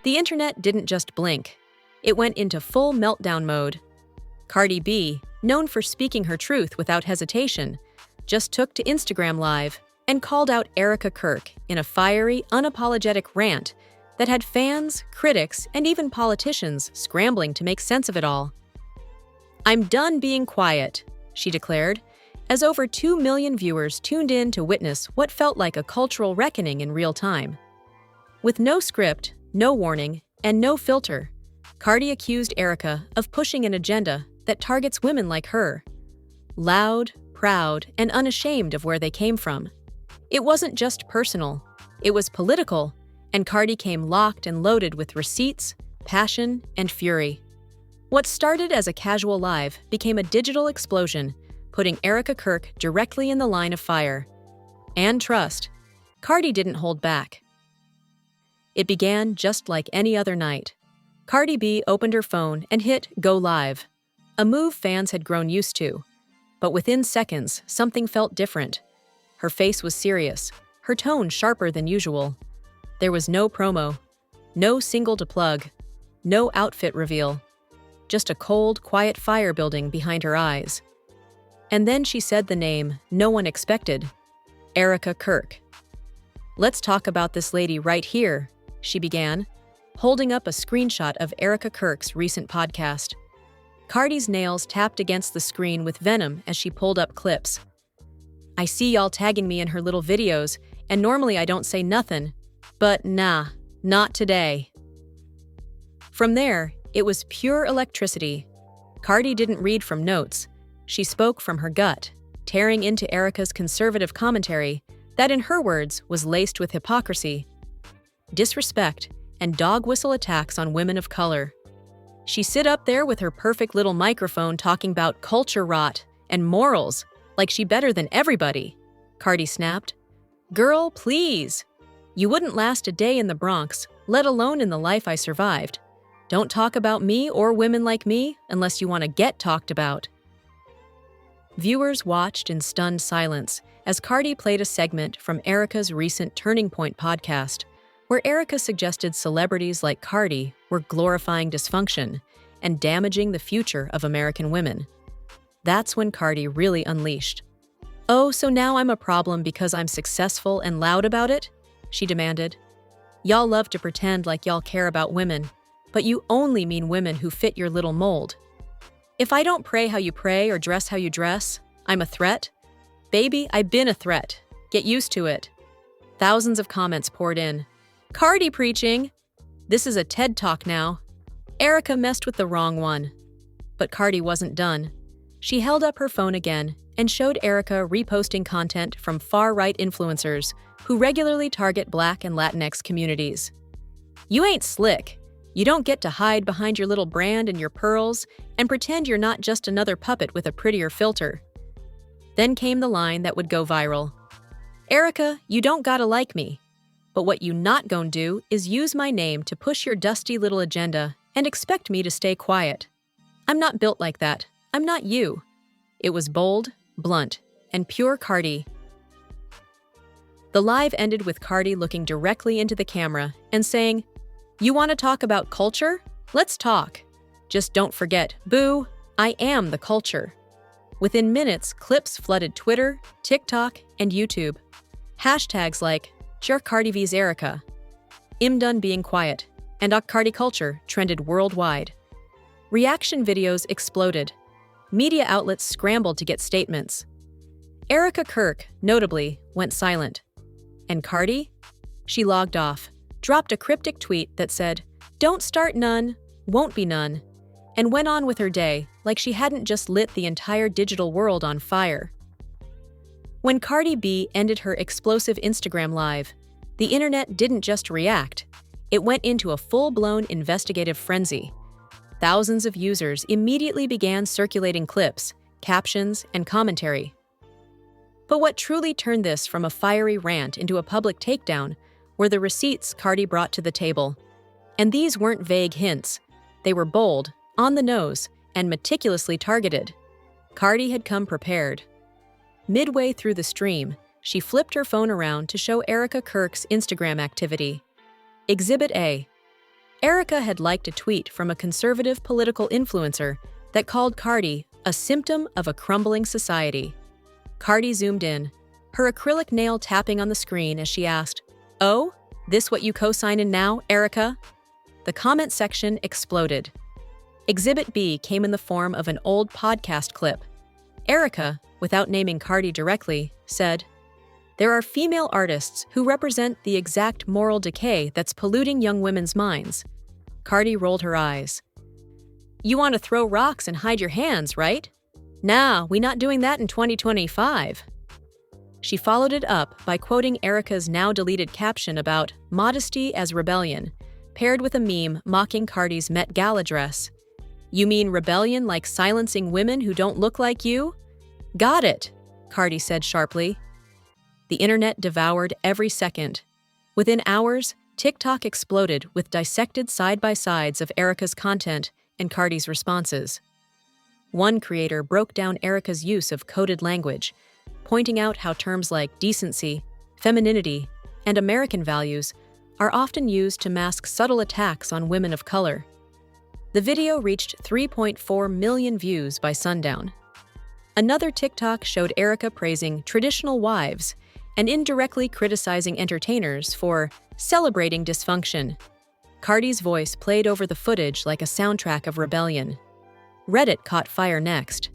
The internet didn't just blink. It went into full meltdown mode. Cardi B, known for speaking her truth without hesitation, just took to Instagram Live and called out Erika Kirk in a fiery, unapologetic rant that had fans, critics, and even politicians scrambling to make sense of it all. "I'm done being quiet," she declared, as over 2 million viewers tuned in to witness what felt like a cultural reckoning in real time. With no script, no warning, and no filter, Cardi accused Erika of pushing an agenda that targets women like her. Loud, proud, and unashamed of where they came from. It wasn't just personal, it was political, and Cardi came locked and loaded with receipts, passion, and fury. What started as a casual live became a digital explosion, putting Erika Kirk directly in the line of fire. And trust, Cardi didn't hold back. It began just like any other night. Cardi B opened her phone and hit Go Live, a move fans had grown used to. But within seconds, something felt different. Her face was serious, her tone sharper than usual. There was no promo, no single to plug, no outfit reveal. Just a cold, quiet fire building behind her eyes. And then she said the name no one expected, Erika Kirk. "Let's talk about this lady right here," she began, holding up a screenshot of Erika Kirk's recent podcast. Cardi's nails tapped against the screen with venom as she pulled up clips. "I see y'all tagging me in her little videos, and normally I don't say nothin', but nah, not today." From there, it was pure electricity. Cardi didn't read from notes. She spoke from her gut, tearing into Erika's conservative commentary that, in her words, was laced with hypocrisy, disrespect, and dog whistle attacks on women of color. She sit up there with her perfect little microphone talking about culture rot and morals like she better than everybody, Cardi snapped. "Girl, please. You wouldn't last a day in the Bronx, let alone in the life I survived. Don't talk about me or women like me unless you want to get talked about." Viewers watched in stunned silence as Cardi played a segment from Erika's recent Turning Point podcast, where Erika suggested celebrities like Cardi were glorifying dysfunction and damaging the future of American women. That's when Cardi really unleashed. "Oh, so now I'm a problem because I'm successful and loud about it?" she demanded. "Y'all love to pretend like y'all care about women, but you only mean women who fit your little mold. If I don't pray how you pray or dress how you dress, I'm a threat? Baby, I've been a threat. Get used to it." Thousands of comments poured in. "Cardi preaching! This is a TED Talk now." Erika messed with the wrong one. But Cardi wasn't done. She held up her phone again and showed Erika reposting content from far-right influencers who regularly target Black and Latinx communities. "You ain't slick. You don't get to hide behind your little brand and your pearls and pretend you're not just another puppet with a prettier filter." Then came the line that would go viral. "Erika, you don't gotta like me. But what you not gon' do is use my name to push your dusty little agenda and expect me to stay quiet. I'm not built like that. I'm not you." It was bold, blunt, and pure Cardi. The live ended with Cardi looking directly into the camera and saying, "You want to talk about culture? Let's talk. Just don't forget, boo, I am the culture." Within minutes, clips flooded Twitter, TikTok, and YouTube. Hashtags like "Jerk Cardi vs Erika," "I'm done being quiet," and "Cardi culture" trended worldwide. Reaction videos exploded. Media outlets scrambled to get statements. Erika Kirk, notably, went silent. And Cardi? She logged off, dropped a cryptic tweet that said, "Don't start none, won't be none," and went on with her day like she hadn't just lit the entire digital world on fire. When Cardi B ended her explosive Instagram Live, the internet didn't just react. It went into a full-blown investigative frenzy. Thousands of users immediately began circulating clips, captions, and commentary. But what truly turned this from a fiery rant into a public takedown were the receipts Cardi brought to the table. And these weren't vague hints. They were bold, on the nose, and meticulously targeted. Cardi had come prepared. Midway through the stream, she flipped her phone around to show Erika Kirk's Instagram activity. Exhibit A. Erika had liked a tweet from a conservative political influencer that called Cardi a symptom of a crumbling society. Cardi zoomed in, her acrylic nail tapping on the screen as she asked, "Oh, this what you co-sign in now, Erika?" The comment section exploded. Exhibit B came in the form of an old podcast clip. Erika, without naming Cardi directly, said, "There are female artists who represent the exact moral decay that's polluting young women's minds." Cardi rolled her eyes. "You want to throw rocks and hide your hands, right? Nah, we not doing that in 2025. She followed it up by quoting Erika's now-deleted caption about modesty as rebellion, paired with a meme mocking Cardi's Met Gala dress. "You mean rebellion like silencing women who don't look like you?" "Got it," Cardi said sharply. The internet devoured every second. Within hours, TikTok exploded with dissected side-by-sides of Erika's content and Cardi's responses. One creator broke down Erika's use of coded language, pointing out how terms like decency, femininity, and American values are often used to mask subtle attacks on women of color. The video reached 3.4 million views by sundown. Another TikTok showed Erika praising traditional wives and indirectly criticizing entertainers for celebrating dysfunction. Cardi's voice played over the footage like a soundtrack of rebellion. Reddit caught fire next.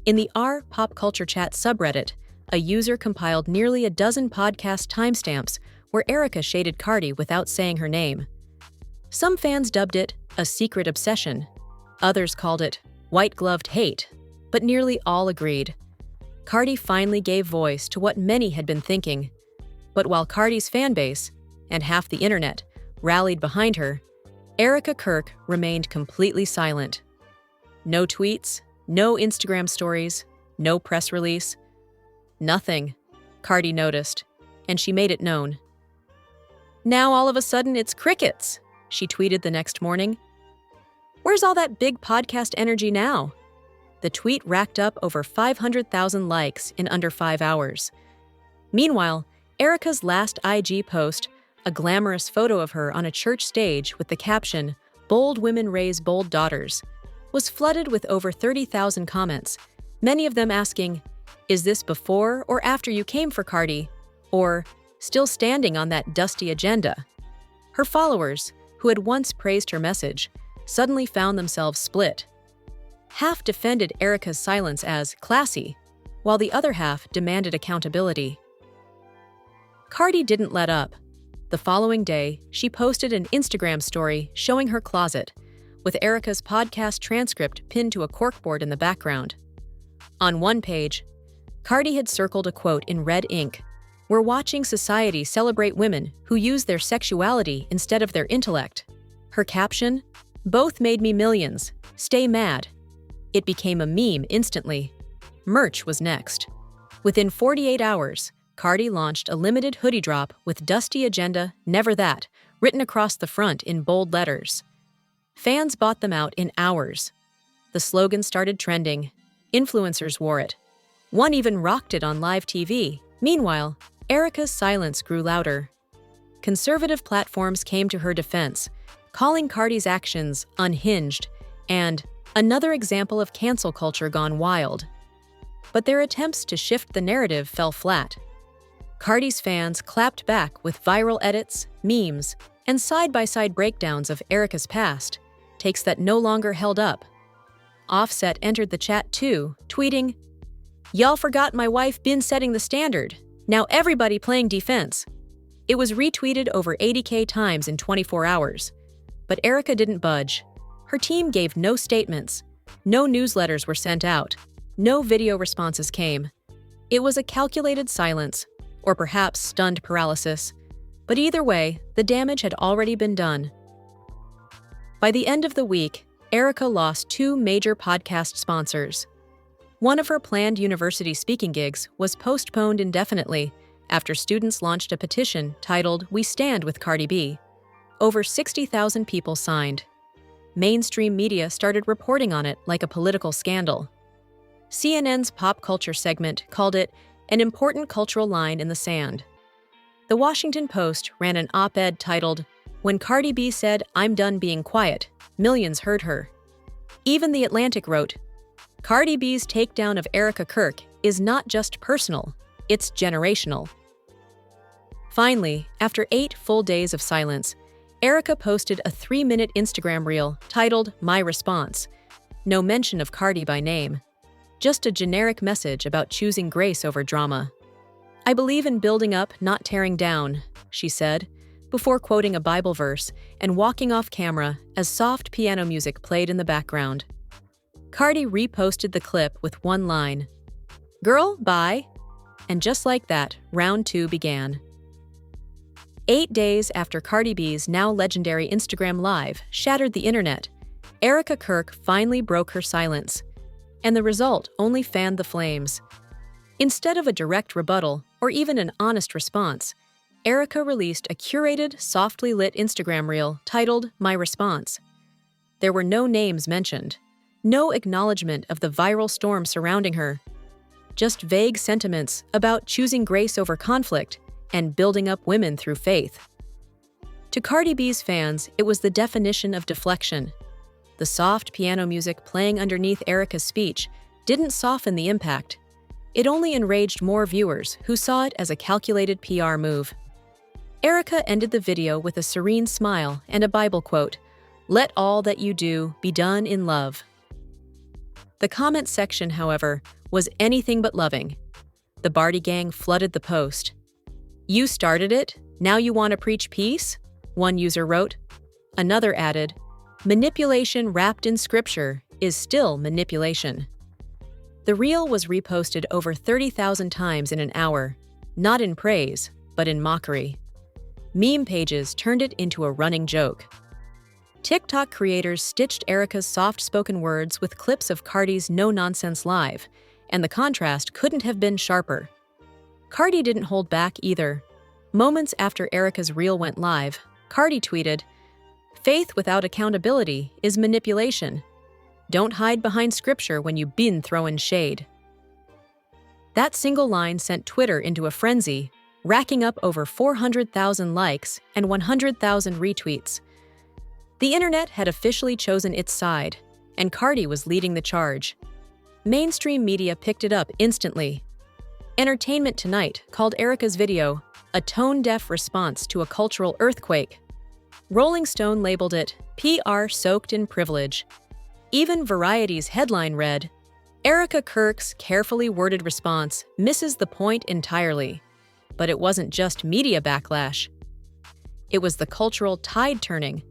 In the r pop culture chat subreddit, a user compiled nearly a dozen podcast timestamps where Erika shaded Cardi without saying her name. Some fans dubbed it a secret obsession. Others called it white-gloved hate, but nearly all agreed. Cardi finally gave voice to what many had been thinking. But while Cardi's fanbase, and half the internet, rallied behind her, Erika Kirk remained completely silent. No tweets, no Instagram stories, no press release. Nothing, Cardi noticed, and she made it known. "Now all of a sudden it's crickets," she tweeted the next morning. "Where's all that big podcast energy now?" The tweet racked up over 500,000 likes in under 5 hours. Meanwhile, Erika's last IG post, a glamorous photo of her on a church stage with the caption, "Bold women raise bold daughters," was flooded with over 30,000 comments, many of them asking, "Is this before or after you came for Cardi?" Or, "Still standing on that dusty agenda?" Her followers, who had once praised her message, suddenly found themselves split. Half defended Erika's silence as classy, while the other half demanded accountability. Cardi didn't let up. The following day, she posted an Instagram story showing her closet, with Erika's podcast transcript pinned to a corkboard in the background. On one page, Cardi had circled a quote in red ink: "We're watching society celebrate women who use their sexuality instead of their intellect." Her caption, "Both made me millions. Stay mad." It became a meme instantly. Merch was next. Within 48 hours, Cardi launched a limited hoodie drop with "Dusty Agenda, Never That" written across the front in bold letters. Fans bought them out in hours. The slogan started trending. Influencers wore it. One even rocked it on live TV. Meanwhile, Erika's silence grew louder. Conservative platforms came to her defense, calling Cardi's actions unhinged and another example of cancel culture gone wild. But their attempts to shift the narrative fell flat. Cardi's fans clapped back with viral edits, memes, and side-by-side breakdowns of Erika's past, takes that no longer held up. Offset entered the chat too, tweeting, "Y'all forgot my wife been setting the standard. Now everybody playing defense." It was retweeted over 80K times in 24 hours. But Erika didn't budge. Her team gave no statements. No newsletters were sent out. No video responses came. It was a calculated silence, or perhaps stunned paralysis. But either way, the damage had already been done. By the end of the week, Erika lost 2 major podcast sponsors. One of her planned university speaking gigs was postponed indefinitely after students launched a petition titled "We Stand with Cardi B." Over 60,000 people signed. Mainstream media started reporting on it like a political scandal. CNN's pop culture segment called it an important cultural line in the sand. The Washington Post ran an op-ed titled, When Cardi B said, "I'm done being quiet," millions heard her. Even The Atlantic wrote, "Cardi B's takedown of Erika Kirk is not just personal, it's generational." Finally, after 8 full days of silence, Erika posted a 3-minute Instagram reel titled "My Response." No mention of Cardi by name. Just a generic message about choosing grace over drama. "I believe in building up, not tearing down," she said, before quoting a Bible verse and walking off camera as soft piano music played in the background. Cardi reposted the clip with one line, "Girl, bye." And just like that, round 2 began. 8 days after Cardi B's now legendary Instagram Live shattered the internet, Erika Kirk finally broke her silence. And the result only fanned the flames. Instead of a direct rebuttal or even an honest response, Erika released a curated, softly lit Instagram reel titled "My Response." There were no names mentioned, no acknowledgement of the viral storm surrounding her, just vague sentiments about choosing grace over conflict and building up women through faith. To Cardi B's fans, it was the definition of deflection. The soft piano music playing underneath Erika's speech didn't soften the impact. It only enraged more viewers who saw it as a calculated PR move. Erika ended the video with a serene smile and a Bible quote, "Let all that you do be done in love." The comment section, however, was anything but loving. The Bardi gang flooded the post. "You started it, now you want to preach peace?" one user wrote. Another added, "Manipulation wrapped in scripture is still manipulation." The reel was reposted over 30,000 times in an hour, not in praise, but in mockery. Meme pages turned it into a running joke. TikTok creators stitched Erika's soft-spoken words with clips of Cardi's no-nonsense live, and the contrast couldn't have been sharper. Cardi didn't hold back either. Moments after Erika's reel went live, Cardi tweeted, "Faith without accountability is manipulation. Don't hide behind scripture when you've been throwing shade." That single line sent Twitter into a frenzy, racking up over 400,000 likes and 100,000 retweets. The internet had officially chosen its side, and Cardi was leading the charge. Mainstream media picked it up instantly. Entertainment Tonight called Erika's video a tone-deaf response to a cultural earthquake. Rolling Stone labeled it PR soaked in privilege. Even Variety's headline read, "Erika Kirk's carefully worded response misses the point entirely." But it wasn't just media backlash. It was the cultural tide turning.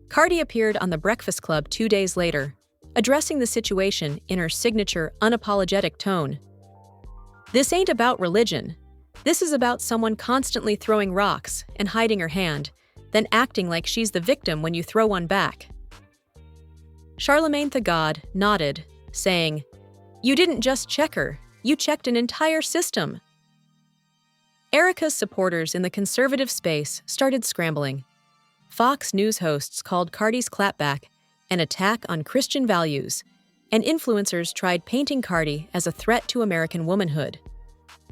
Cardi appeared on The Breakfast Club 2 days later, addressing the situation in her signature unapologetic tone. "This ain't about religion. This is about someone constantly throwing rocks and hiding her hand, then acting like she's the victim when you throw one back." Charlemagne the God nodded, saying, "You didn't just check her, you checked an entire system." Erika's supporters in the conservative space started scrambling. Fox News hosts called Cardi's clapback an attack on Christian values, and influencers tried painting Cardi as a threat to American womanhood.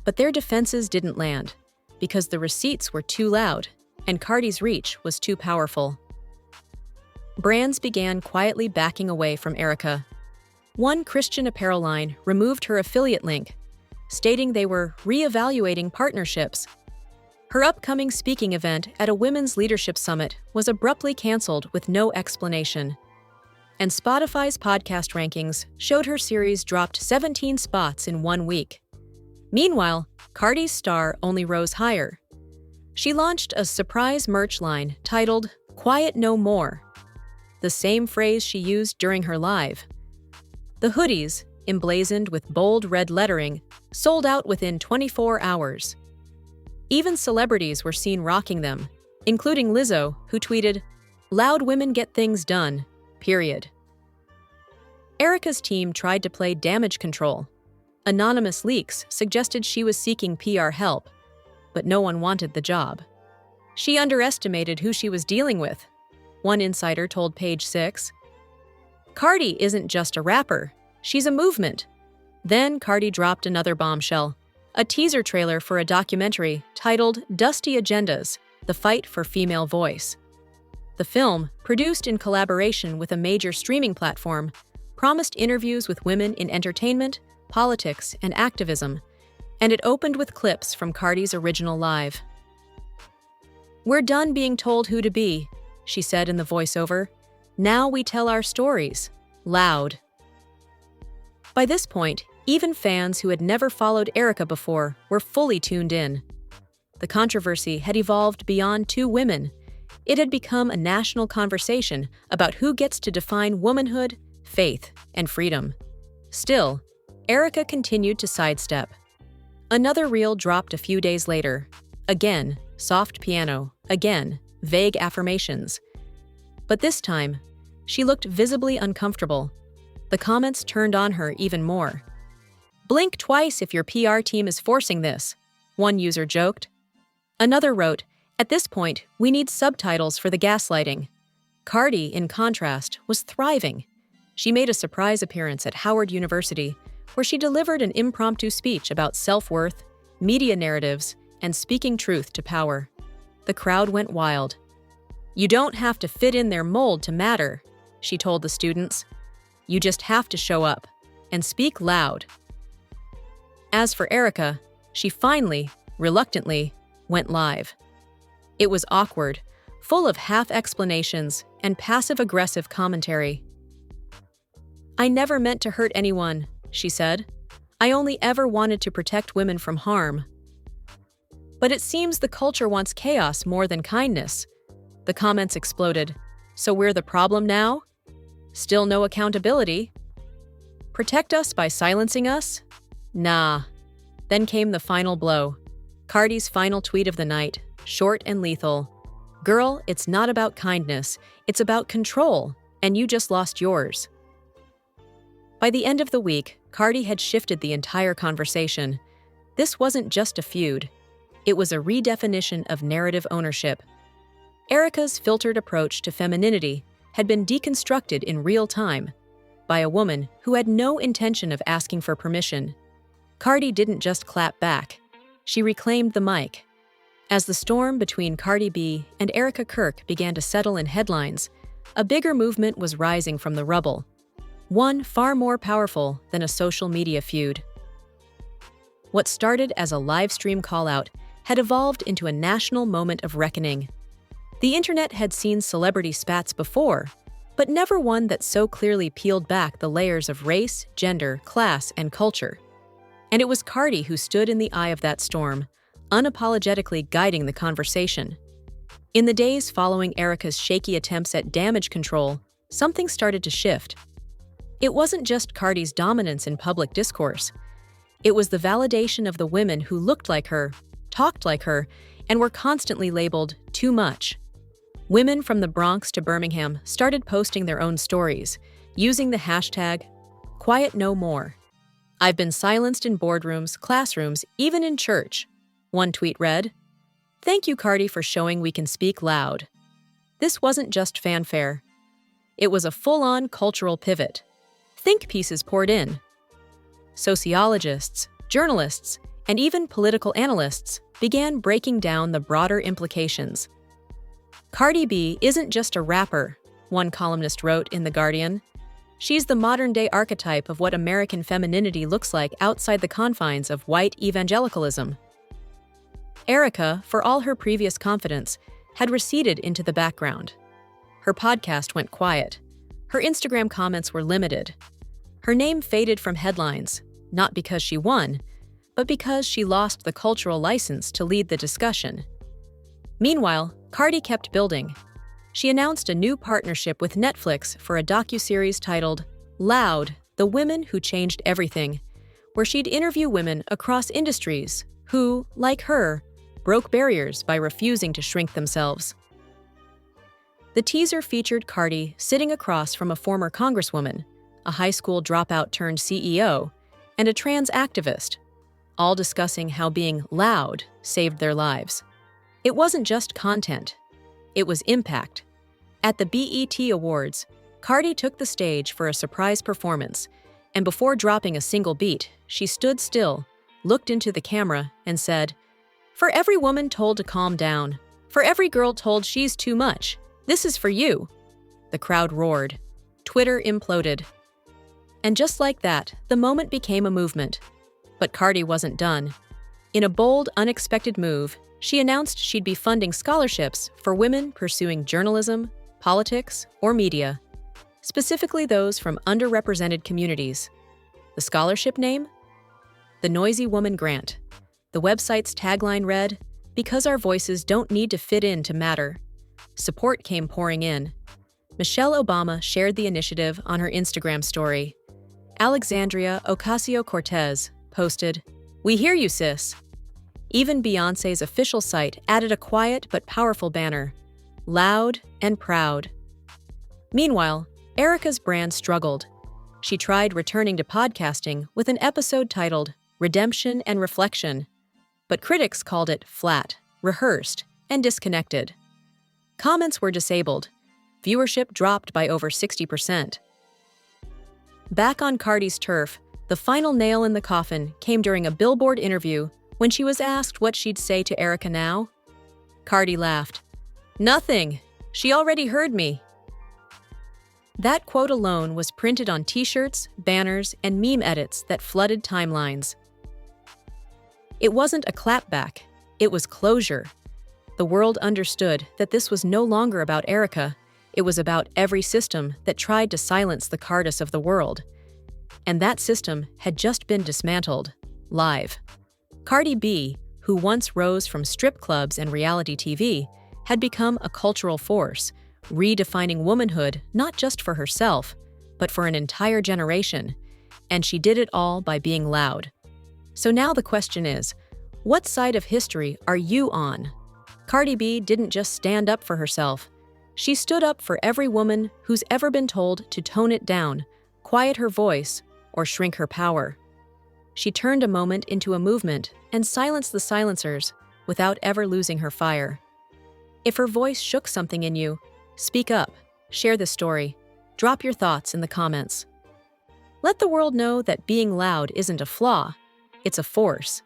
But their defenses didn't land, because the receipts were too loud and Cardi's reach was too powerful. Brands began quietly backing away from Erika. One Christian apparel line removed her affiliate link, stating they were re-evaluating partnerships. Her upcoming speaking event at a women's leadership summit was abruptly canceled with no explanation. And Spotify's podcast rankings showed her series dropped 17 spots in 1 week. Meanwhile, Cardi's star only rose higher. She launched a surprise merch line titled "Quiet No More," the same phrase she used during her live. The hoodies, emblazoned with bold red lettering, sold out within 24 hours. Even celebrities were seen rocking them, including Lizzo, who tweeted, "Loud women get things done, period." Erika's team tried to play damage control. Anonymous leaks suggested she was seeking PR help, but no one wanted the job. She underestimated who she was dealing with, one insider told Page 6. "Cardi isn't just a rapper, she's a movement." Then Cardi dropped another bombshell, a teaser trailer for a documentary titled "Dusty Agendas: The Fight for Female Voice." The film, produced in collaboration with a major streaming platform, promised interviews with women in entertainment, politics, and activism, and it opened with clips from Cardi's original live. "We're done being told who to be," she said in the voiceover. "Now we tell our stories, loud." By this point, even fans who had never followed Erika before were fully tuned in. The controversy had evolved beyond two women. It had become a national conversation about who gets to define womanhood, faith, and freedom. Still, Erika continued to sidestep. Another reel dropped a few days later. Again, soft piano. Again, vague affirmations. But this time, she looked visibly uncomfortable. The comments turned on her even more. "Blink twice if your PR team is forcing this," one user joked. Another wrote, "At this point, we need subtitles for the gaslighting." Cardi, in contrast, was thriving. She made a surprise appearance at Howard University, where she delivered an impromptu speech about self-worth, media narratives, and speaking truth to power. The crowd went wild. "You don't have to fit in their mold to matter," she told the students. "You just have to show up and speak loud." As for Erika, she finally, reluctantly, went live. It was awkward, full of half-explanations and passive-aggressive commentary. "I never meant to hurt anyone," she said. "I only ever wanted to protect women from harm." "But it seems the culture wants chaos more than kindness." The comments exploded. "So we're the problem now? Still no accountability? Protect us by silencing us? Nah." Then came the final blow. Cardi's final tweet of the night, short and lethal. "Girl, it's not about kindness, it's about control, and you just lost yours." By the end of the week, Cardi had shifted the entire conversation. This wasn't just a feud. It was a redefinition of narrative ownership. Erika's filtered approach to femininity had been deconstructed in real time by a woman who had no intention of asking for permission. Cardi didn't just clap back. She reclaimed the mic. As the storm between Cardi B and Erika Kirk began to settle in headlines, a bigger movement was rising from the rubble, one far more powerful than a social media feud. What started as a live stream call-out had evolved into a national moment of reckoning. The internet had seen celebrity spats before, but never one that so clearly peeled back the layers of race, gender, class, and culture. And it was Cardi who stood in the eye of that storm, unapologetically guiding the conversation. In the days following Erika's shaky attempts at damage control, something started to shift. It wasn't just Cardi's dominance in public discourse. It was the validation of the women who looked like her, talked like her, and were constantly labeled too much. Women from the Bronx to Birmingham started posting their own stories, using the hashtag #QuietNoMore. "I've been silenced in boardrooms, classrooms, even in church." One tweet read, "Thank you, Cardi, for showing we can speak loud." This wasn't just fanfare. It was a full-on cultural pivot. Think pieces poured in. Sociologists, journalists, and even political analysts began breaking down the broader implications. "Cardi B isn't just a rapper," one columnist wrote in The Guardian. "She's the modern-day archetype of what American femininity looks like outside the confines of white evangelicalism." Erika, for all her previous confidence, had receded into the background. Her podcast went quiet. Her Instagram comments were limited. Her name faded from headlines, not because she won, but because she lost the cultural license to lead the discussion. Meanwhile, Cardi kept building. She announced a new partnership with Netflix for a docuseries titled Loud, The Women Who Changed Everything, where she'd interview women across industries who, like her, broke barriers by refusing to shrink themselves. The teaser featured Cardi sitting across from a former congresswoman, a high school dropout turned CEO, and a trans activist, all discussing how being loud saved their lives. It wasn't just content. It was impact. At the BET Awards, Cardi took the stage for a surprise performance, and before dropping a single beat, she stood still, looked into the camera, and said, "For every woman told to calm down, for every girl told she's too much, "This is for you." The crowd roared. Twitter imploded. And just like that, the moment became a movement. But Cardi wasn't done. In a bold, unexpected move, she announced she'd be funding scholarships for women pursuing journalism, politics, or media, specifically those from underrepresented communities. The scholarship name? The Noisy Woman Grant. The website's tagline read, "Because our voices don't need to fit in to matter." Support came pouring in. Michelle Obama shared the initiative on her Instagram story. Alexandria Ocasio-Cortez posted, "We hear you, sis." Even Beyoncé's official site added a quiet but powerful banner, "Loud and proud." Meanwhile, Erika's brand struggled. She tried returning to podcasting with an episode titled Redemption and Reflection, but critics called it flat, rehearsed, and disconnected. Comments were disabled. Viewership dropped by over 60%. Back on Cardi's turf, the final nail in the coffin came during a Billboard interview when she was asked what she'd say to Erika now. Cardi laughed. "Nothing. She already heard me." That quote alone was printed on t-shirts, banners, and meme edits that flooded timelines. It wasn't a clapback. It was closure. The world understood that this was no longer about Erika. It was about every system that tried to silence the Cardis of the world. And that system had just been dismantled, live. Cardi B, who once rose from strip clubs and reality TV, had become a cultural force, redefining womanhood not just for herself, but for an entire generation. And she did it all by being loud. So now the question is, what side of history are you on? Cardi B didn't just stand up for herself. She stood up for every woman who's ever been told to tone it down, quiet her voice, or shrink her power. She turned a moment into a movement and silenced the silencers without ever losing her fire. If her voice shook something in you, speak up, share the story, drop your thoughts in the comments. Let the world know that being loud isn't a flaw, it's a force.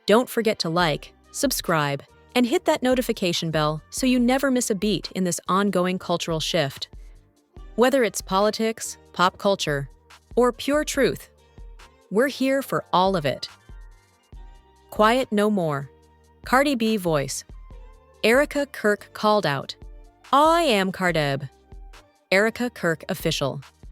Don't forget to like, subscribe, and hit that notification bell so you never miss a beat in this ongoing cultural shift. Whether it's politics, pop culture, or pure truth, we're here for all of it. Quiet no more. Cardi B voice. Erika Kirk called out. I am Cardeb. Erika Kirk official.